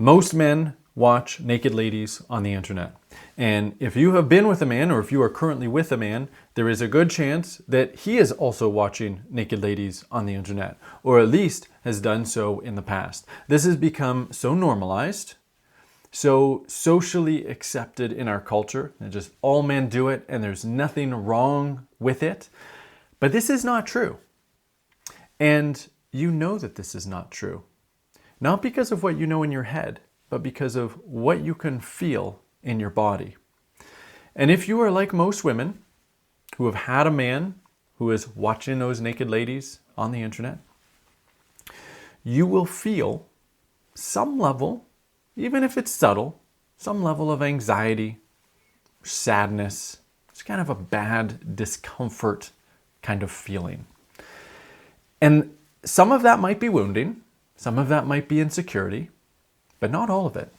Most men watch naked ladies on the internet. And if you have been with a man, or if you are currently with a man, there is a good chance that he is also watching naked ladies on the internet, or at least has done so in the past. This has become so normalized, so socially accepted in our culture, and just all men do it, and there's nothing wrong with it. But this is not true. And you know that this is not true. Not because of what you know in your head, but because of what you can feel in your body. And if you are like most women who have had a man who is watching those naked ladies on the internet, you will feel some level, even if it's subtle, some level of anxiety, sadness. It's kind of a bad discomfort kind of feeling. And some of that might be wounding, some of that might be insecurity, but not all of it.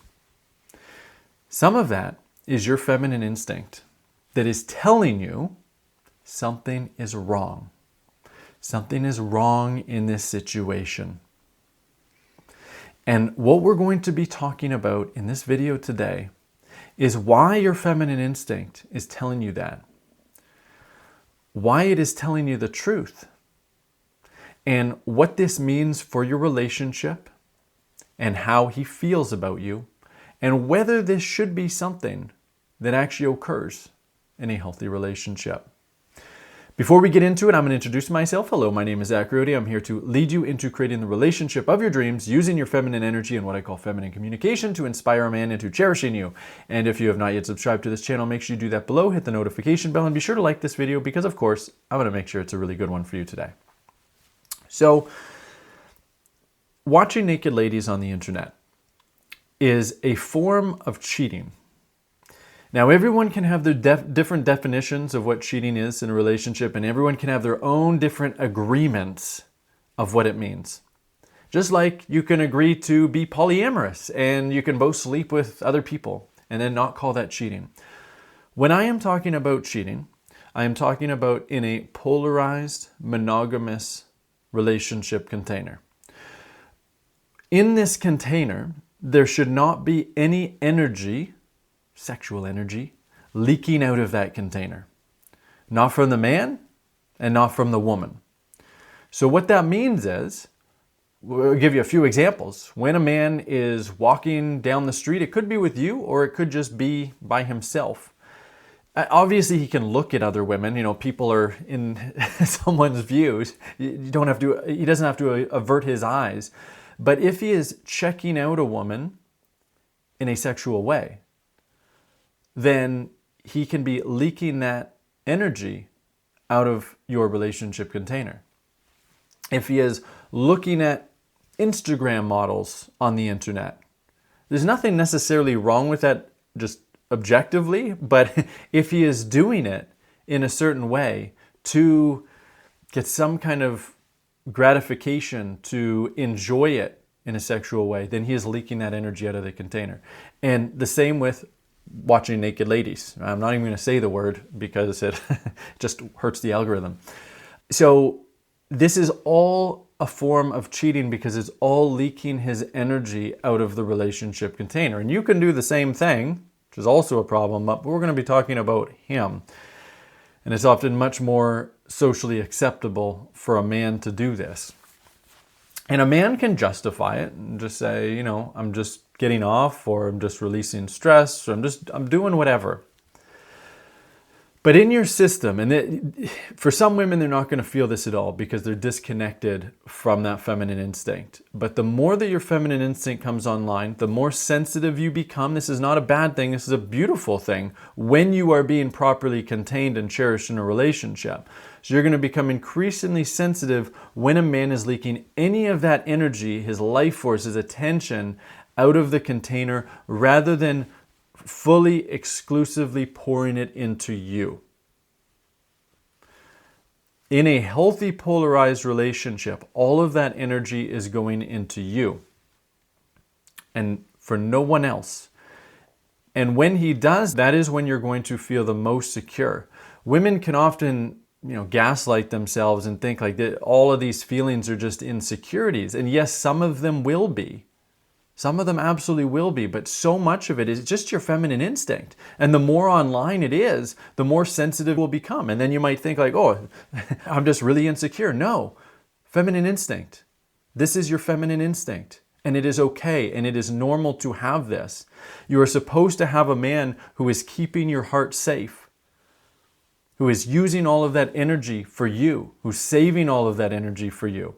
Some of that is your feminine instinct that is telling you something is wrong. Something is wrong in this situation. And what we're going to be talking about in this video today is why your feminine instinct is telling you that. Why it is telling you the truth. And what this means for your relationship and how he feels about you, and whether this should be something that actually occurs in a healthy relationship. Before we get into it, I'm going to introduce myself. Hello, my name is Zach Rudy. I'm here to lead you into creating the relationship of your dreams using your feminine energy and what I call feminine communication to inspire a man into cherishing you. And if you have not yet subscribed to this channel, make sure you do that below, hit the notification bell, and be sure to like this video because, of course, I'm going to make sure it's a really good one for you today. So, watching naked ladies on the internet is a form of cheating. Now, everyone can have their different definitions of what cheating is in a relationship, and everyone can have their own different agreements of what it means. Just like you can agree to be polyamorous and you can both sleep with other people and then not call that cheating. When I am talking about cheating, I am talking about in a polarized, monogamous relationship container. In this container, there should not be any energy, sexual energy, leaking out of that container. Not from the man and not from the woman. So what that means is, we'll give you a few examples. When a man is walking down the street, it could be with you or it could just be by himself. Obviously, he can look at other women. You know, people are in someone's views. He doesn't have to avert his eyes. But if he is checking out a woman in a sexual way, then he can be leaking that energy out of your relationship container. If he is looking at Instagram models on the internet, there's nothing necessarily wrong with that just objectively, but if he is doing it in a certain way to get some kind of gratification, to enjoy it in a sexual way, then he is leaking that energy out of the container. And the same with watching naked ladies. I'm not even going to say the word because it just hurts the algorithm. So this is all a form of cheating because it's all leaking his energy out of the relationship container. And you can do the same thing, which is also a problem, but we're going to be talking about him. And it's often much more socially acceptable for a man to do this. And a man can justify it and just say, you know, I'm just getting off, or I'm just releasing stress, or I'm doing whatever. But in your system, and for some women, they're not going to feel this at all because they're disconnected from that feminine instinct. But the more that your feminine instinct comes online, the more sensitive you become. This is not a bad thing. This is a beautiful thing when you are being properly contained and cherished in a relationship. So you're going to become increasingly sensitive when a man is leaking any of that energy, his life force, his attention out of the container rather than fully, exclusively pouring it into you. In a healthy, polarized relationship, all of that energy is going into you and for no one else. And when he does, that is when you're going to feel the most secure. Women can often, gaslight themselves and think like that all of these feelings are just insecurities. And yes, some of them will be. Some of them absolutely will be, but so much of it is just your feminine instinct. And the more online it is, the more sensitive it will become. And then you might think like, oh, I'm just really insecure. No, feminine instinct. This is your feminine instinct. And it is okay, and it is normal to have this. You are supposed to have a man who is keeping your heart safe, who is using all of that energy for you, who's saving all of that energy for you.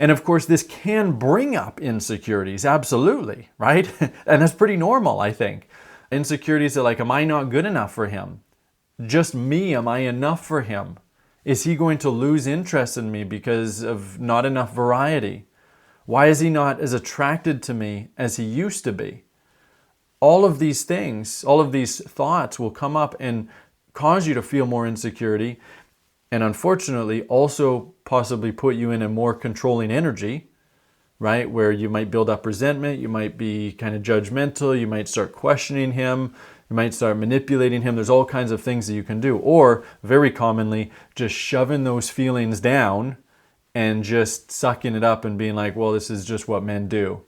And of course, this can bring up insecurities, absolutely, right? And that's pretty normal, I think. Insecurities are like, am I not good enough for him? Just me, am I enough for him? Is he going to lose interest in me because of not enough variety? Why is he not as attracted to me as he used to be? All of these things, all of these thoughts will come up and cause you to feel more insecurity, and unfortunately also possibly put you in a more controlling energy, right? Where you might build up resentment, you might be kind of judgmental, you might start questioning him, you might start manipulating him. There's all kinds of things that you can do. Or very commonly, just shoving those feelings down and just sucking it up and being like, well, this is just what men do.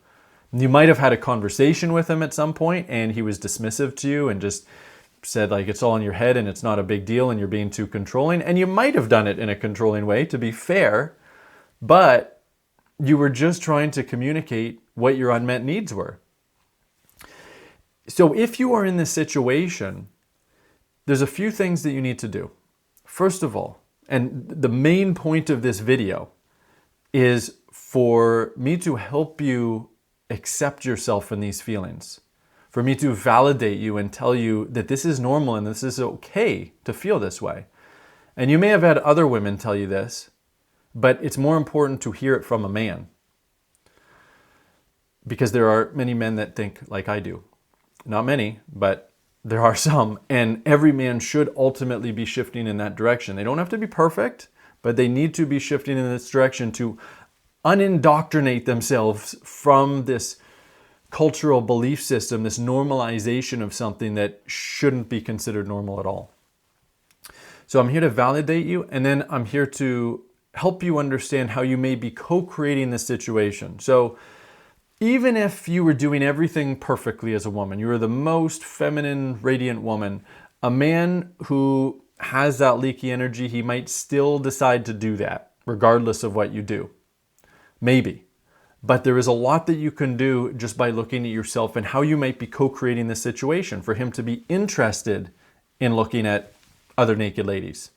You might have had a conversation with him at some point and he was dismissive to you and just said like, it's all in your head and it's not a big deal and you're being too controlling. And you might have done it in a controlling way, to be fair, but you were just trying to communicate what your unmet needs were. So if you are in this situation, there's a few things that you need to do. First of all, and the main point of this video is for me to help you accept yourself in these feelings, for me to validate you and tell you that this is normal and this is okay to feel this way. And you may have had other women tell you this, but it's more important to hear it from a man, because there are many men that think like I do. Not many, but there are some, and every man should ultimately be shifting in that direction. They don't have to be perfect, but they need to be shifting in this direction to unindoctrinate themselves from this cultural belief system, this normalization of something that shouldn't be considered normal at all. So I'm here to validate you, and then I'm here to help you understand how you may be co-creating this situation. So even if you were doing everything perfectly as a woman, you were the most feminine, radiant woman, a man who has that leaky energy, he might still decide to do that, regardless of what you do. Maybe. But there is a lot that you can do just by looking at yourself and how you might be co-creating this situation for him to be interested in looking at other naked ladies.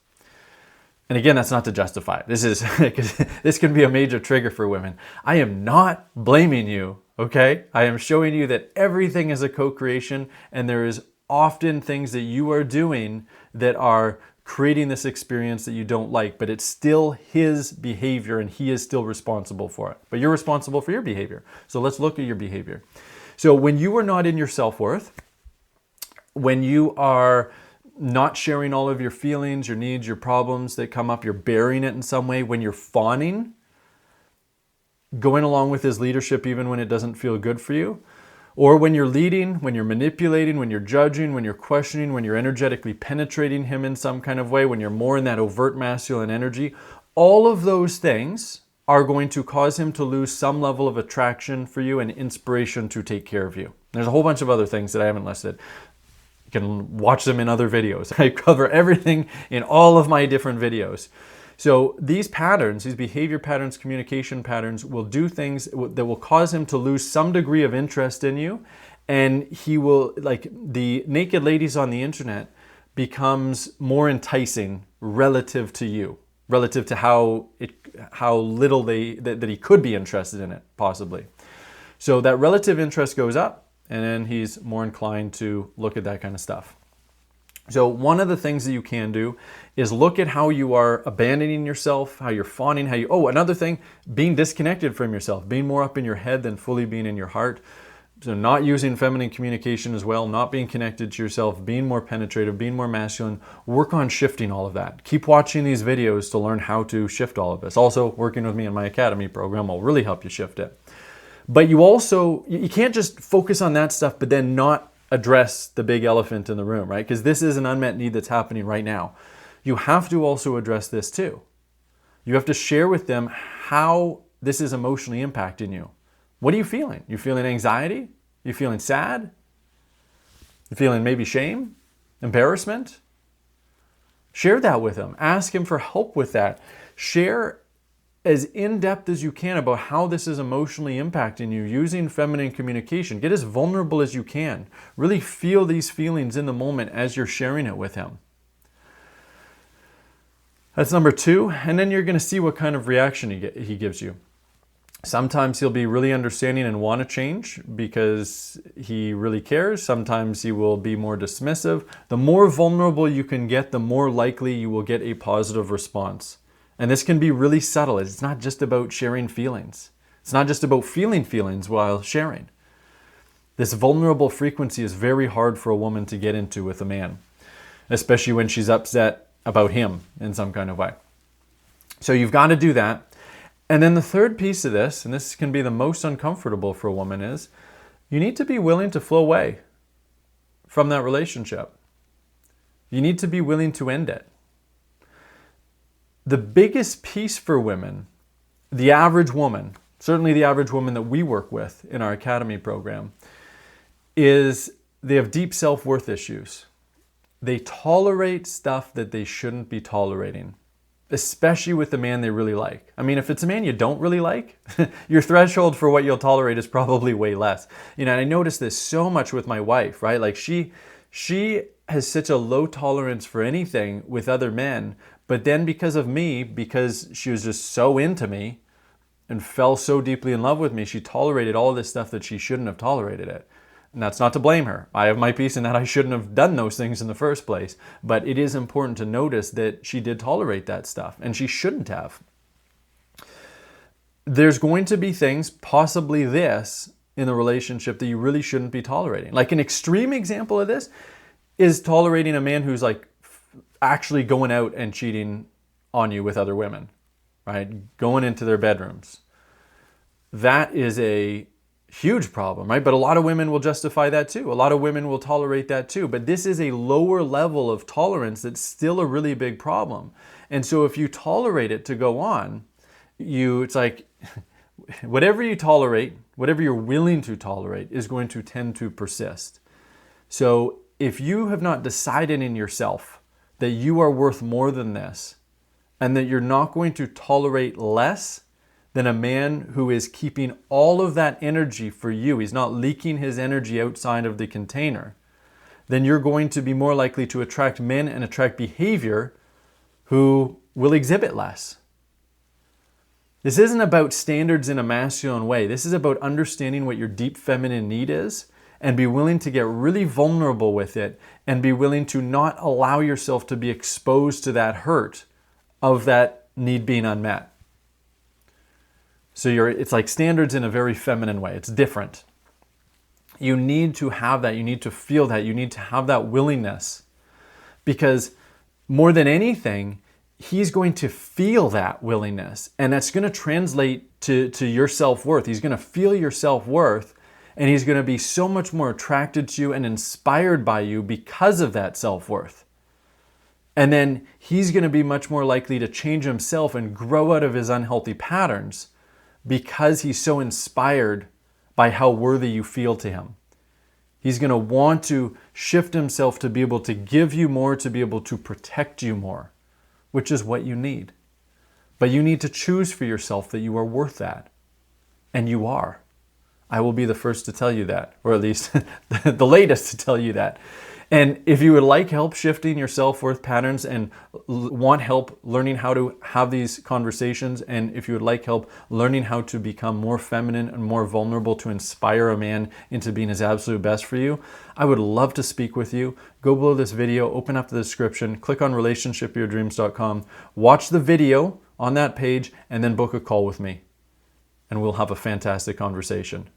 And again, that's not to justify it. This can be a major trigger for women. I am not blaming you, okay? I am showing you that everything is a co-creation, and there is often things that you are doing that are creating this experience that you don't like, but it's still his behavior and he is still responsible for it. But you're responsible for your behavior. So let's look at your behavior. So when you are not in your self-worth, when you are not sharing all of your feelings, your needs, your problems that come up, you're burying it in some way, when you're fawning, going along with his leadership even when it doesn't feel good for you, or when you're leading, when you're manipulating, when you're judging, when you're questioning, when you're energetically penetrating him in some kind of way, when you're more in that overt masculine energy, all of those things are going to cause him to lose some level of attraction for you and inspiration to take care of you. There's a whole bunch of other things that I haven't listed. You can watch them in other videos. I cover everything in all of my different videos. So these patterns, these behavior patterns, communication patterns will do things that will cause him to lose some degree of interest in you. And he will, like the naked ladies on the internet, becomes more enticing relative to you, relative to how little that he could be interested in it, possibly. So that relative interest goes up, and then he's more inclined to look at that kind of stuff. So one of the things that you can do is look at how you are abandoning yourself, how you're fawning, another thing, being disconnected from yourself, being more up in your head than fully being in your heart. So not using feminine communication as well, not being connected to yourself, being more penetrative, being more masculine. Work on shifting all of that. Keep watching these videos to learn how to shift all of this. Also, working with me in my Academy program will really help you shift it. But you can't just focus on that stuff, but then not address the big elephant in the room, right? Because this is an unmet need that's happening right now. You have to also address this too. You have to share with them how this is emotionally impacting you. What are you feeling? You feeling anxiety? You feeling sad? You feeling maybe shame? Embarrassment? Share that with him. Ask him for help with that. Share as in-depth as you can about how this is emotionally impacting you using feminine communication. Get as vulnerable as you can. Really feel these feelings in the moment as you're sharing it with him. That's number 2. And then you're going to see what kind of reaction he gives you. Sometimes he'll be really understanding and want to change because he really cares. Sometimes he will be more dismissive. The more vulnerable you can get, the more likely you will get a positive response. And this can be really subtle. It's not just about sharing feelings. It's not just about feeling feelings while sharing. This vulnerable frequency is very hard for a woman to get into with a man, especially when she's upset about him in some kind of way. So you've got to do that. And then the third piece of this, and this can be the most uncomfortable for a woman, is you need to be willing to flow away from that relationship. You need to be willing to end it. The biggest piece for women, the average woman, certainly the average woman that we work with in our academy program, is they have deep self-worth issues. They tolerate stuff that they shouldn't be tolerating, especially with the man they really like. I mean, if it's a man you don't really like, your threshold for what you'll tolerate is probably way less. You know, and I notice this so much with my wife, right? Like she has such a low tolerance for anything with other men, but then because of me, because she was just so into me and fell so deeply in love with me, she tolerated all this stuff that she shouldn't have tolerated it. And that's not to blame her. I have my piece in that I shouldn't have done those things in the first place. But it is important to notice that she did tolerate that stuff, and she shouldn't have. There's going to be things, possibly this, in the relationship that you really shouldn't be tolerating. Like an extreme example of this is tolerating a man who's like actually going out and cheating on you with other women, right? Going into their bedrooms. That is a huge problem, right? But a lot of women will justify that too. A lot of women will tolerate that too. But this is a lower level of tolerance that's still a really big problem. And so if you tolerate it to go on, it's like whatever you tolerate, whatever you're willing to tolerate is going to tend to persist. So if you have not decided in yourself that you are worth more than this and that you're not going to tolerate less than a man who is keeping all of that energy for you, he's not leaking his energy outside of the container, then you're going to be more likely to attract men and attract behavior who will exhibit less. This isn't about standards in a masculine way. This is about understanding what your deep feminine need is and be willing to get really vulnerable with it and be willing to not allow yourself to be exposed to that hurt of that need being unmet. So it's like standards in a very feminine way. It's different. You need to have that. You need to feel that. You need to have that willingness. Because more than anything, he's going to feel that willingness. And that's going to translate to your self-worth. He's going to feel your self-worth. And he's going to be so much more attracted to you and inspired by you because of that self-worth. And then he's going to be much more likely to change himself and grow out of his unhealthy patterns because he's so inspired by how worthy you feel to him. He's going to want to shift himself to be able to give you more, to be able to protect you more, which is what you need. But you need to choose for yourself that you are worth that. And you are. I will be the first to tell you that, or at least the latest to tell you that. And if you would like help shifting your self-worth patterns and want help learning how to have these conversations, and if you would like help learning how to become more feminine and more vulnerable to inspire a man into being his absolute best for you, I would love to speak with you. Go below this video, open up the description, click on relationshipyourdreams.com, watch the video on that page, and then book a call with me. And we'll have a fantastic conversation.